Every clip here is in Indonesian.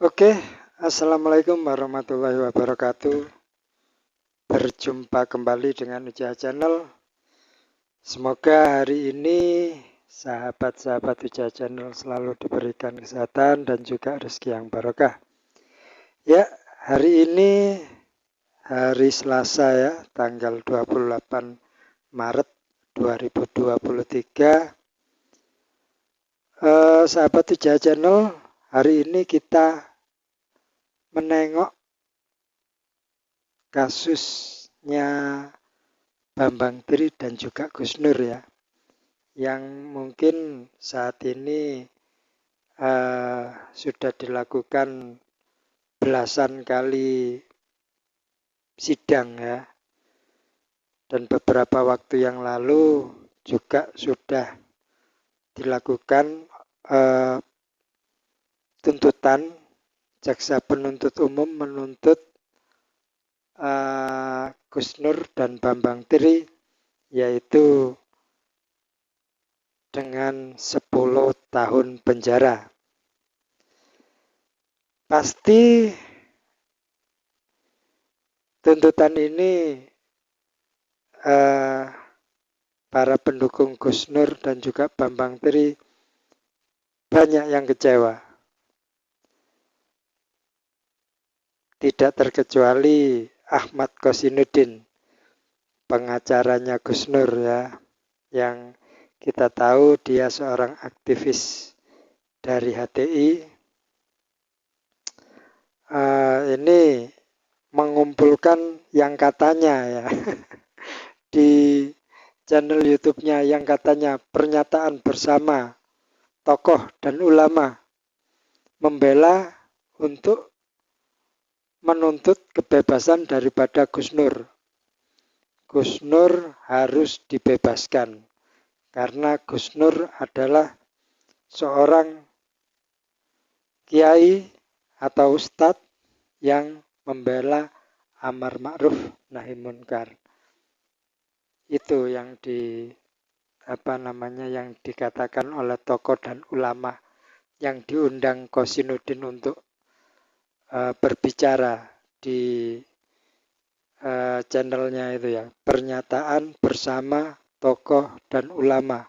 Oke, Assalamualaikum warahmatullahi wabarakatuh. Berjumpa kembali dengan Uja Channel. Semoga hari ini sahabat-sahabat Uja Channel selalu diberikan kesehatan dan juga rezeki yang barokah. Ya, hari ini hari Selasa ya, tanggal 28 Maret 2023. Sahabat Uja Channel, hari ini kita menengok kasusnya Bambang Tri dan juga Gus Nur ya, yang mungkin saat ini sudah dilakukan belasan kali sidang ya, dan beberapa waktu yang lalu juga sudah dilakukan tuntutan. Jaksa penuntut umum menuntut Gus Nur dan Bambang Tri yaitu dengan 10 tahun penjara. Pasti tuntutan ini para pendukung Gus Nur dan juga Bambang Tri banyak yang kecewa. Tidak terkecuali Ahmad Kosinudin, pengacaranya Gus Nur ya, yang kita tahu dia seorang aktivis dari HTI. Ini mengumpulkan yang katanya ya di channel YouTube-nya, yang katanya pernyataan bersama tokoh dan ulama membela untuk menuntut kebebasan daripada Gus Nur. Gus Nur harus dibebaskan karena Gus Nur adalah seorang kiai atau ustadz yang membela amar ma'ruf nahi munkar. Itu yang yang dikatakan oleh tokoh dan ulama yang diundang Kosinudin untuk berbicara di channelnya itu ya, pernyataan bersama tokoh dan ulama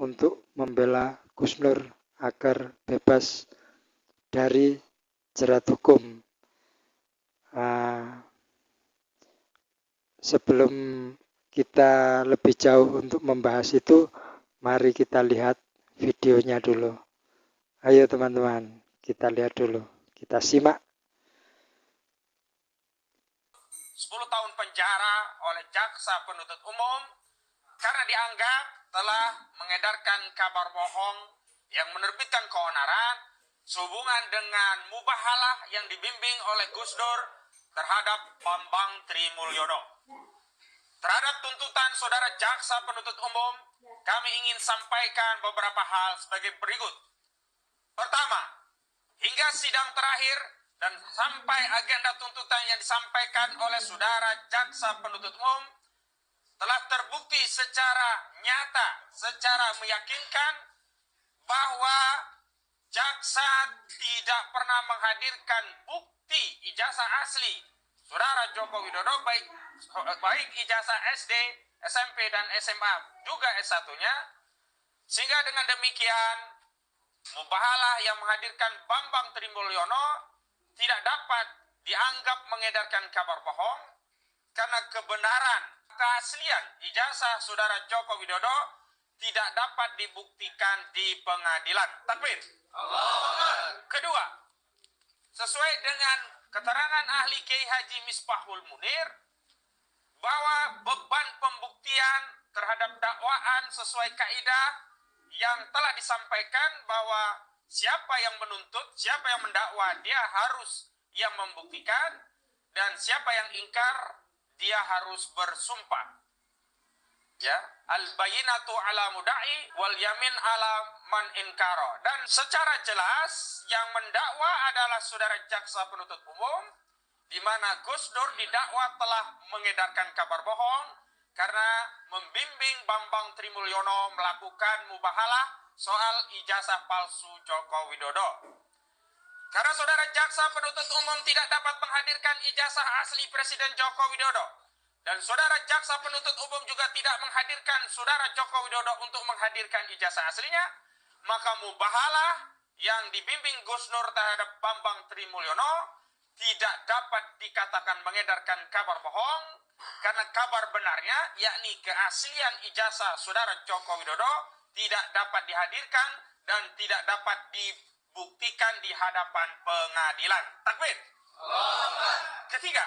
untuk membela Gus Nur agar bebas dari jerat hukum. Sebelum kita lebih jauh untuk membahas itu, mari kita lihat videonya dulu. Ayo teman-teman, kita lihat dulu, kita simak. 10 tahun penjara oleh jaksa penuntut umum karena dianggap telah mengedarkan kabar bohong yang menerbitkan keonaran sehubungan dengan mubahalah yang dibimbing oleh Gus Dur terhadap Bambang Tri Mulyono. Terhadap tuntutan saudara jaksa penuntut umum, kami ingin sampaikan beberapa hal sebagai berikut. Pertama, hingga sidang terakhir dan sampai agenda tuntutan yang disampaikan oleh saudara jaksa penuntut umum telah terbukti secara nyata, secara meyakinkan bahwa jaksa tidak pernah menghadirkan bukti ijazah asli saudara Joko Widodo, baik ijazah SD, SMP dan SMA juga S1-nya, sehingga dengan demikian mubahalah yang menghadirkan Bambang Tri Mulyono tidak dapat dianggap mengedarkan kabar bohong karena kebenaran keaslian ijazah saudara Joko Widodo tidak dapat dibuktikan di pengadilan. Takbir. Kedua, sesuai dengan keterangan ahli Kiai Haji Misbahul Munir bahwa beban pembuktian terhadap dakwaan sesuai kaidah yang telah disampaikan bahwa siapa yang menuntut, siapa yang mendakwa, dia harus yang membuktikan, dan siapa yang ingkar, dia harus bersumpah. Ya, al-bayinatu ala mudai wal yamin ala man inkaro. Dan secara jelas yang mendakwa adalah saudara jaksa penuntut umum, di mana Gus Dur didakwa telah mengedarkan kabar bohong karena membimbing Bambang Tri Mulyono melakukan mubahalah soal ijazah palsu Joko Widodo. Karena saudara jaksa penuntut umum tidak dapat menghadirkan ijazah asli Presiden Joko Widodo, dan saudara jaksa penuntut umum juga tidak menghadirkan saudara Joko Widodo untuk menghadirkan ijazah aslinya, maka mubahalah yang dibimbing Gus Nur terhadap Bambang Trimulyono tidak dapat dikatakan mengedarkan kabar bohong, karena kabar benarnya, yakni keaslian ijazah saudara Joko Widodo, tidak dapat dihadirkan dan tidak dapat dibuktikan di hadapan pengadilan. Takbir. Ketiga,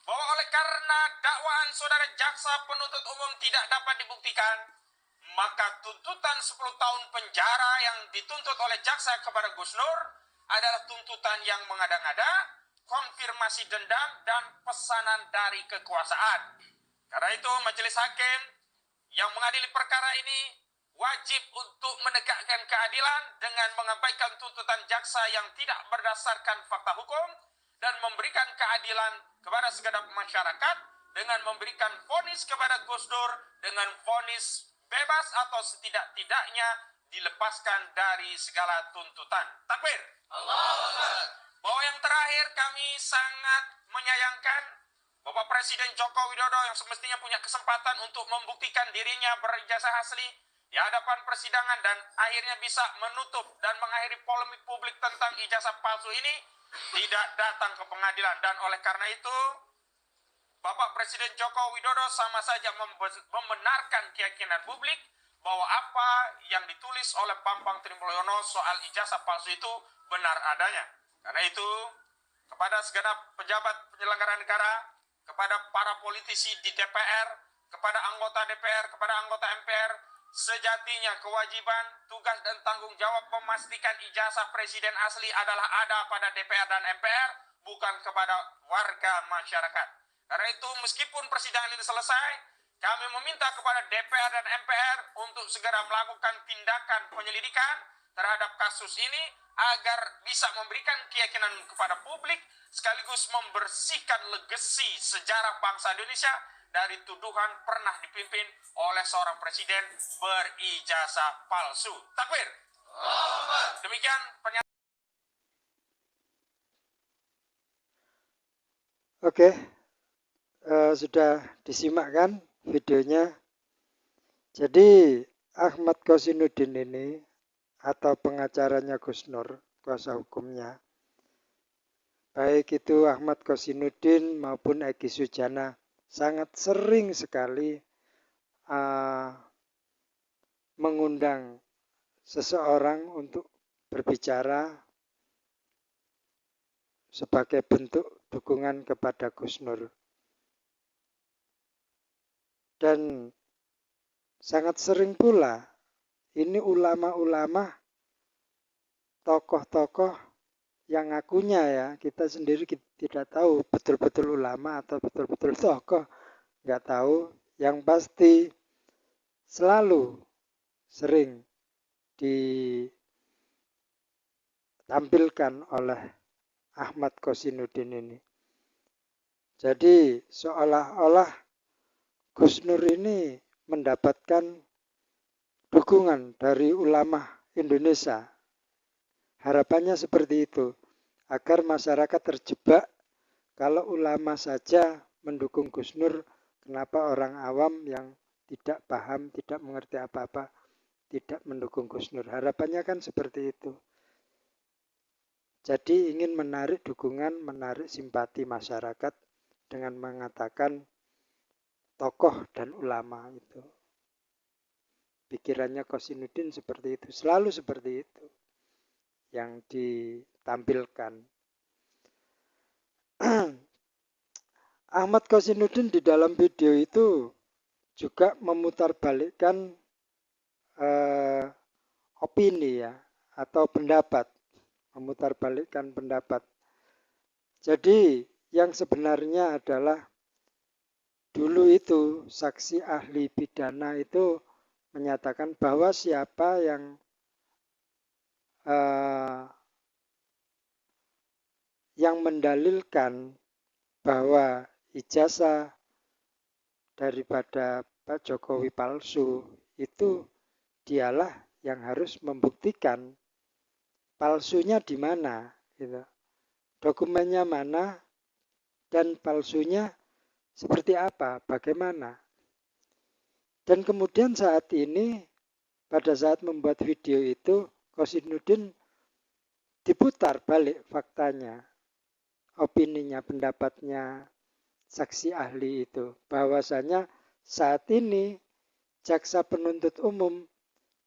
bahwa oleh karena dakwaan saudara jaksa penuntut umum tidak dapat dibuktikan, maka tuntutan 10 tahun penjara yang dituntut oleh jaksa kepada Gus Nur adalah tuntutan yang mengada-ngada, konfirmasi dendam, dan pesanan dari kekuasaan. Karena itu majelis hakim yang mengadili perkara ini wajib untuk menegakkan keadilan dengan mengabaikan tuntutan jaksa yang tidak berdasarkan fakta hukum dan memberikan keadilan kepada segenap masyarakat dengan memberikan vonis kepada Gus Nur dengan vonis bebas atau setidak-tidaknya dilepaskan dari segala tuntutan. Takbir. Bahwa yang terakhir, kami sangat menyayangkan Bapak Presiden Joko Widodo yang semestinya punya kesempatan untuk membuktikan dirinya berijazah asli di hadapan persidangan dan akhirnya bisa menutup dan mengakhiri polemik publik tentang ijazah palsu ini, tidak datang ke pengadilan. Dan oleh karena itu, Bapak Presiden Joko Widodo sama saja membenarkan keyakinan publik bahwa apa yang ditulis oleh Bambang Trimulyono soal ijazah palsu itu benar adanya. Karena itu, kepada segenap pejabat penyelenggara negara, kepada para politisi di DPR, kepada anggota DPR, kepada anggota MPR, sejatinya kewajiban, tugas, dan tanggung jawab memastikan ijazah presiden asli adalah ada pada DPR dan MPR, bukan kepada warga masyarakat. Karena itu, meskipun persidangan ini selesai, kami meminta kepada DPR dan MPR untuk segera melakukan tindakan penyelidikan terhadap kasus ini agar bisa memberikan keyakinan kepada publik sekaligus membersihkan legasi sejarah bangsa Indonesia dari tuduhan pernah dipimpin oleh seorang presiden berijazah palsu. Takbir. Demikian pernyataan. Oke, sudah disimak kan videonya. Jadi Ahmad Kosinudin ini atau pengacaranya Gus Nur, kuasa hukumnya, baik itu Ahmad Kosinudin maupun Egy Sujana, sangat sering sekali mengundang seseorang untuk berbicara sebagai bentuk dukungan kepada Gus Nur. Dan sangat sering pula ini ulama-ulama, tokoh-tokoh yang ngakunya ya, kita sendiri tidak tahu betul-betul ulama atau betul-betul tokoh, nggak tahu. Yang pasti selalu sering ditampilkan oleh Ahmad Kosinudin ini. Jadi seolah-olah Gus Nur ini mendapatkan dukungan dari ulama Indonesia. Harapannya seperti itu, agar masyarakat terjebak kalau ulama saja mendukung Gus Nur, kenapa orang awam yang tidak paham, tidak mengerti apa-apa, tidak mendukung Gus Nur. Harapannya kan seperti itu. Jadi ingin menarik dukungan, menarik simpati masyarakat dengan mengatakan tokoh dan ulama itu. Pikirannya Kosinudin seperti itu, selalu seperti itu yang ditampilkan. Ahmad Kosinudin di dalam video itu juga memutarbalikkan opini ya, atau pendapat, memutarbalikkan pendapat. Jadi yang sebenarnya adalah dulu itu saksi ahli pidana itu menyatakan bahwa siapa yang mendalilkan bahwa ijazah daripada Pak Jokowi palsu, itu dialah yang harus membuktikan palsunya di mana, gitu. Dokumennya mana dan palsunya seperti apa, bagaimana. Dan kemudian saat ini, pada saat membuat video itu, Kosinudin diputar balik faktanya, opininya, pendapatnya saksi ahli itu, bahwasanya saat ini jaksa penuntut umum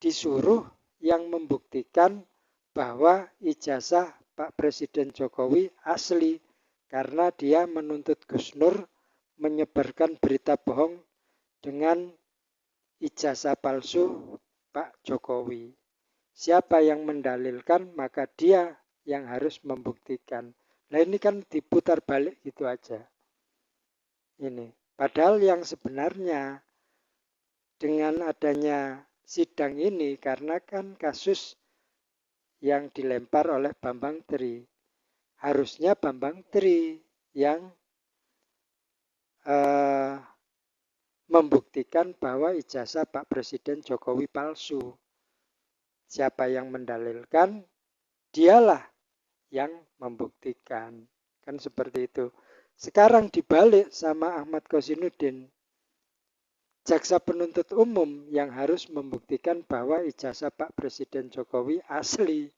disuruh yang membuktikan bahwa ijazah Pak Presiden Jokowi asli, karena dia menuntut Gus Nur menyebarkan berita bohong dengan ijazah palsu Pak Jokowi. Siapa yang mendalilkan, maka dia yang harus membuktikan. Nah ini kan diputar balik gitu aja. Ini. Padahal yang sebenarnya dengan adanya sidang ini, karena kan kasus yang dilempar oleh Bambang Tri, harusnya Bambang Tri yang membuktikan bahwa ijazah Pak Presiden Jokowi palsu. Siapa yang mendalilkan, dialah yang membuktikan. Kan seperti itu. Sekarang dibalik sama Ahmad Kosinudin. Jaksa penuntut umum yang harus membuktikan bahwa ijazah Pak Presiden Jokowi asli.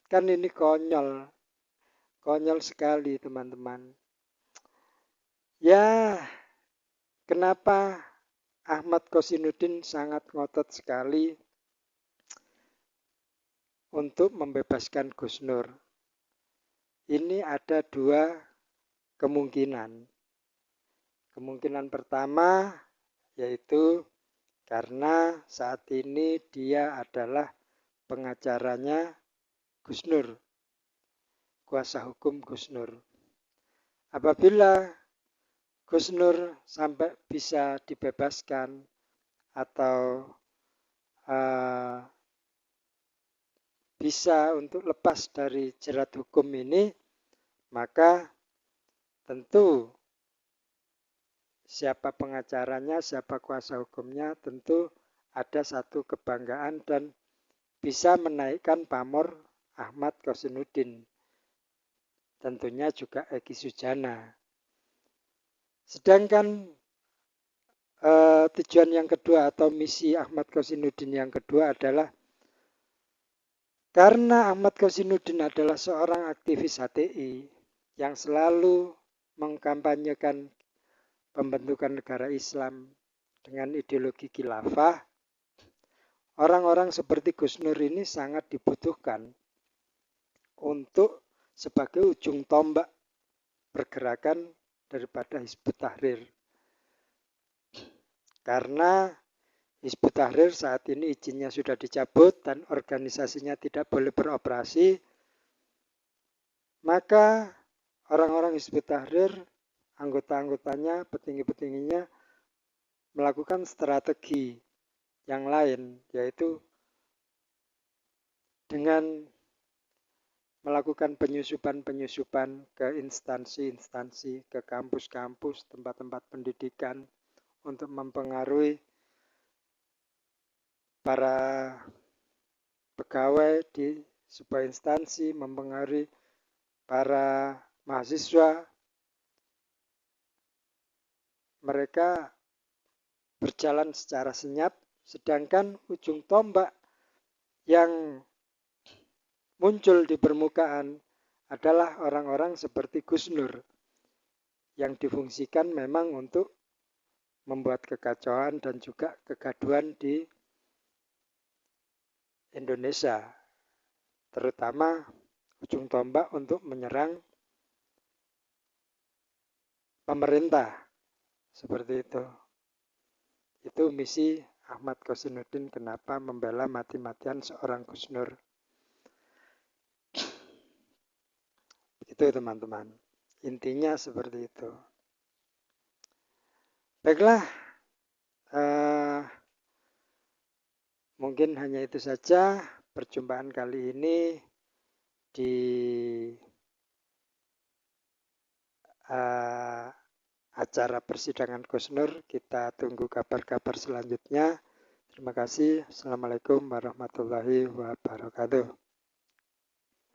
Kan ini konyol. Konyol sekali teman-teman. Ya, kenapa Ahmad Kosinudin sangat ngotot sekali untuk membebaskan Gus Nur? Ini ada dua kemungkinan. Kemungkinan pertama yaitu karena saat ini dia adalah pengacaranya Gus Nur, kuasa hukum Gus Nur. Apabila Gus Nur sampai bisa dibebaskan atau bisa untuk lepas dari jerat hukum ini, maka tentu siapa pengacaranya, siapa kuasa hukumnya, tentu ada satu kebanggaan dan bisa menaikkan pamor Ahmad Kosinudin. Tentunya juga Egy Sujana. Sedangkan tujuan yang kedua atau misi Ahmad Kosinudin yang kedua adalah karena Ahmad Kosinudin adalah seorang aktivis HTI yang selalu mengkampanyekan pembentukan negara Islam dengan ideologi khilafah, orang-orang seperti Gus Nur ini sangat dibutuhkan untuk sebagai ujung tombak pergerakan daripada Hizbut Tahrir. Karena Hizbut Tahrir saat ini izinnya sudah dicabut dan organisasinya tidak boleh beroperasi, maka orang-orang Hizbut Tahrir, anggota-anggotanya, petinggi-petingginya melakukan strategi yang lain, yaitu dengan melakukan penyusupan-penyusupan ke instansi-instansi, ke kampus-kampus, tempat-tempat pendidikan untuk mempengaruhi para pegawai di sebuah instansi, mempengaruhi para mahasiswa. Mereka berjalan secara senyap, sedangkan ujung tombak yang muncul di permukaan adalah orang-orang seperti Gus Nur yang difungsikan memang untuk membuat kekacauan dan juga kegaduhan di Indonesia, terutama ujung tombak untuk menyerang pemerintah, seperti itu. Itu misi Ahmad Kosinudin kenapa membela mati-matian seorang Gus Nur. Itu teman-teman, intinya seperti itu. Baiklah, mungkin hanya itu saja perjumpaan kali ini di acara persidangan Gus Nur. Kita tunggu kabar-kabar selanjutnya. Terima kasih. Assalamualaikum warahmatullahi wabarakatuh.